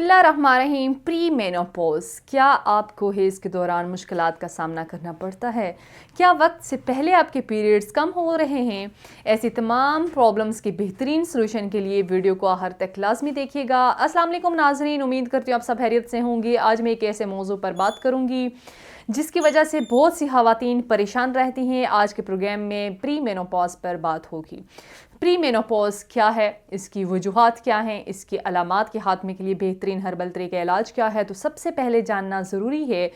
बिस्मिल्लाहिर्रहमानिर्रहीम। Pre menopause, क्या आपको हैज़ के दौरान मुश्किलात का सामना करना पड़ता है? क्या वक्त से पहले आपके पीरियड्स कम हो रहे हैं? ऐसी तमाम प्रॉब्लम्स की बेहतरीन सोल्यूशन के लिए वीडियो को आखिर तक लाजमी देखिएगा। अस्सलाम वालेकुम नाज़रीन, उम्मीद करती हूँ आप सब खैरियत से होंगे। आज मैं एक ऐसे मौजू पर बात करूँगी जिसकी वजह से बहुत सी ख़वातीन परेशान रहती हैं। आज के प्रोग्राम में प्री मेनोपॉज पर बात होगी। प्री मेनोपॉज क्या है, इसकी वजूहात क्या हैं, इसकी अलामात के खात्मे के लिए बेहतरीन हर्बल तरीका इलाज क्या है। तो सबसे पहले जानना ज़रूरी है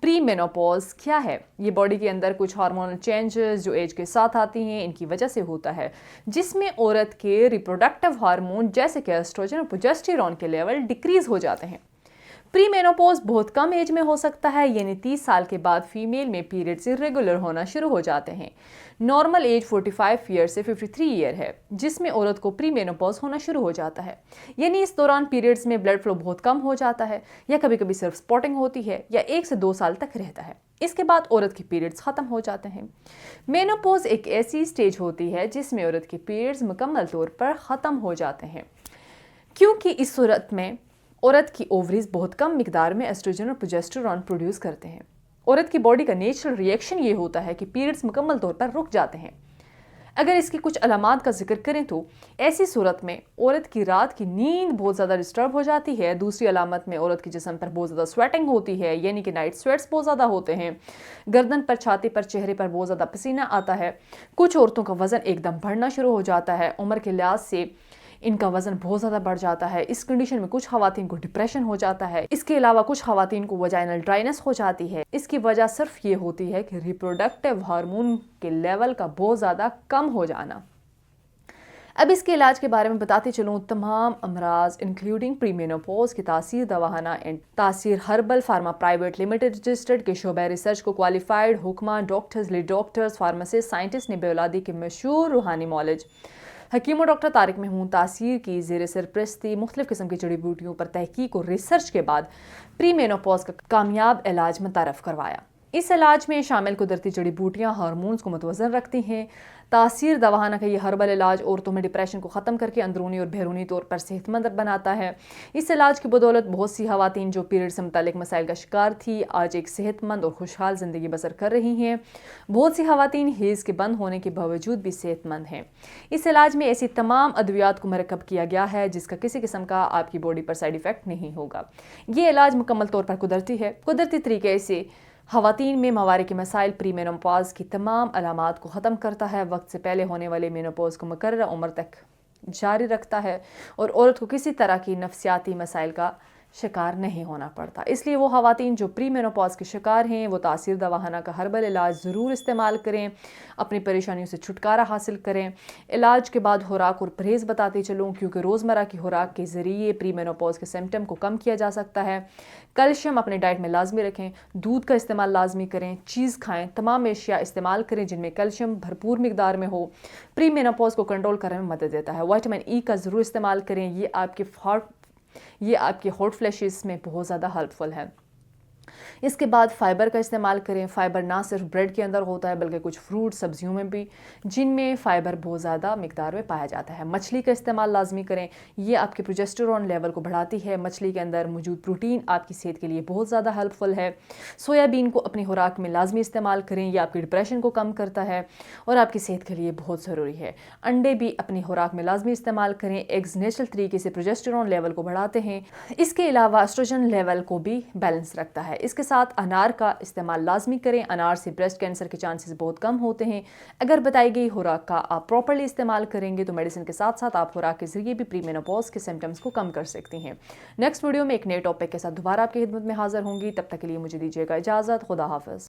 प्री मेनोपॉज क्या है। ये बॉडी के अंदर कुछ हार्मोनल चेंजेस जो एज के साथ आती हैं, इनकी वजह से होता है, जिसमें औरत के रिप्रोडक्टिव हार्मोन जैसे कि एस्ट्रोजन और प्रोजेस्टेरॉन के लेवल डिक्रीज़ हो जाते हैं। प्री मेनोपॉज बहुत कम एज में हो सकता है, यानी 30 साल के बाद फीमेल में पीरियड्स इरेगुलर होना शुरू हो जाते हैं। नॉर्मल एज 45 ईयर से 53 ईयर है, जिसमें औरत को प्री मेनोपॉज होना शुरू हो जाता है। यानी इस दौरान पीरियड्स में ब्लड फ्लो बहुत कम हो जाता है, या कभी कभी सिर्फ स्पॉटिंग होती है, या 1 से 2 साल तक रहता है। इसके बाद औरत के पीरियड्स ख़त्म हो जाते हैं। मेनोपॉज एक ऐसी स्टेज होती है जिसमें औरत के पीरियड्स मुकम्मल तौर पर ख़त्म हो जाते हैं, क्योंकि इस सूरत में औरत की ओवरीज बहुत कम मिकदार में एस्ट्रोजन और प्रोजेस्टेरॉन प्रोड्यूस करते हैं। औरत की बॉडी का नेचुरल रिएक्शन ये होता है कि पीरियड्स मुकम्मल तौर पर रुक जाते हैं। अगर इसकी कुछ अलामात का जिक्र करें तो ऐसी सूरत में औरत की रात की नींद बहुत ज़्यादा डिस्टर्ब हो जाती है। दूसरी अलामत में औरत के जिस्म पर बहुत ज़्यादा स्वेटिंग होती है, यानी कि नाइट स्वेट्स बहुत ज़्यादा होते हैं। गर्दन पर, छाती पर, चेहरे पर बहुत ज़्यादा पसीना आता है। कुछ औरतों का वज़न एकदम बढ़ना शुरू हो जाता है। उम्र के लिहाज से इनका वज़न बहुत ज़्यादा बढ़ जाता है। इस कंडीशन में कुछ ख़वातीन को डिप्रेशन हो जाता है। इसके अलावा कुछ ख़वातीन को वजाइनल ड्राइनेस हो जाती है। इसकी वजह सिर्फ ये होती है कि रिप्रोडक्टिव हार्मोन के लेवल का बहुत ज़्यादा कम हो जाना। अब इसके इलाज के बारे में बताते चलूँ। तमाम अमराज इंक्लूडिंग प्री मेनोपॉज की तासीर दवाखाना एंड तासीर herbal pharma private limited registered के शोबे रिसर्च को क्वालिफाइड हुक्मा, doctors, lead doctors, pharmacist, scientist ने बेऔलादी के मशहूर रूहानी मौलज हकीम और डॉक्टर तारिक महमूद तासीर की ज़ेर सरपरस्ती मुख्तलिफ किस्म की जड़ी बूटियों पर तहकीक और रिसर्च के बाद प्री मेनोपॉज का कामयाब इलाज मुतारफ़ करवाया। इस इलाज में शामिल कुदरती जड़ी बूटियाँ हार्मोन्स को मुतवज़्ज़न रखती हैं। तासीर दवाखाना का ये हर्बल इलाज औरतों में डिप्रेशन को ख़त्म करके अंदरूनी और बैरूनी तौर पर सेहतमंद बनाता है। इस इलाज की बदौलत बहुत सी ख़वातीन जो पीरियड से मुताल्लिक़ मसाइल का शिकार थी, आज एक सेहतमंद और खुशहाल ज़िंदगी बसर कर रही हैं। बहुत सी ख़वातीन हैज़ के बंद होने के बावजूद भी सेहतमंद हैं। इस इलाज में ऐसी तमाम अद्वियात को मरकब किया गया है जिसका किसी किस्म का आपकी बॉडी पर साइड इफ़ेक्ट नहीं होगा। ये इलाज मुकम्मल तौर पर कुदरती है। कुदरती तरीके से ख़वातीन में मवारे के मसाइल प्री मेनोपॉज की तमाम अलामात को ख़त्म करता है, वक्त से पहले होने वाले मेनोपॉज को मुकर्रर उम्र तक जारी रखता है और औरत को किसी तरह की नफ्सियाती मसाइल का शिकार नहीं होना पड़ता। इसलिए वो ख़वातीन जो प्री मेनोपॉज के शिकार हैं वो तासीर दवाखाना का हर्बल इलाज ज़रूर इस्तेमाल करें, अपनी परेशानियों से छुटकारा हासिल करें। इलाज के बाद खुराक और परहेज़ बताते चलूँ, क्योंकि रोज़मर्रा की खुराक के ज़रिए प्री मेनोपॉज के सिम्टम को कम किया जा सकता है। कैल्शियम अपने डाइट में लाजमी रखें, दूध का इस्तेमाल लाजमी करें, चीज़ खाएँ, तमाम एशिया इस्तेमाल करें जिनमें कैल्शियम भरपूर मिकदार में हो। प्री मेनोपॉज को कंट्रोल करने में मदद देता है। विटामिन ई का ज़रूर इस्तेमाल करें, ये आपके हॉट फ्लैशेस में बहुत ज़्यादा हेल्पफुल है। इसके बाद फ़ाइबर का इस्तेमाल करें। फ़ाइबर ना सिर्फ ब्रेड के अंदर होता है बल्कि कुछ फ्रूट, सब्जियों में भी, जिनमें फ़ाइबर बहुत ज़्यादा मिकदार में पाया जाता है। मछली का इस्तेमाल लाजमी करें, ये आपके प्रोजेस्टेरॉन लेवल को बढ़ाती है। मछली के अंदर मौजूद प्रोटीन आपकी सेहत के लिए बहुत ज़्यादा हेल्पफुल है। सोयाबीन को अपनी खुराक में लाजमी इस्तेमाल करें, यह आपके डिप्रेशन को कम करता है और आपकी सेहत के लिए बहुत ज़रूरी है। अंडे भी अपनी खुराक में लाजमी इस्तेमाल करें। एग्स नेचुरल तरीके से प्रोजेस्टेरॉन लेवल को बढ़ाते हैं। इसके अलावा एस्ट्रोजन लेवल को भी बैलेंस रखता है। इसके साथ अनार का इस्तेमाल लाजमी करें। अनार से ब्रेस्ट कैंसर के चांसेस बहुत कम होते हैं। अगर बताई गई खुराक का आप प्रॉपर्ली इस्तेमाल करेंगे तो मेडिसिन के साथ साथ आप खुराक के जरिए भी प्री मेनोपॉज के सिम्टम्स को कम कर सकती हैं। नेक्स्ट वीडियो में एक नए टॉपिक के साथ दोबारा आपकी खिदमत में हाजिर होंगी। तब तक के लिए मुझे दीजिएगा इजाज़त। खुदा हाफ़िज़।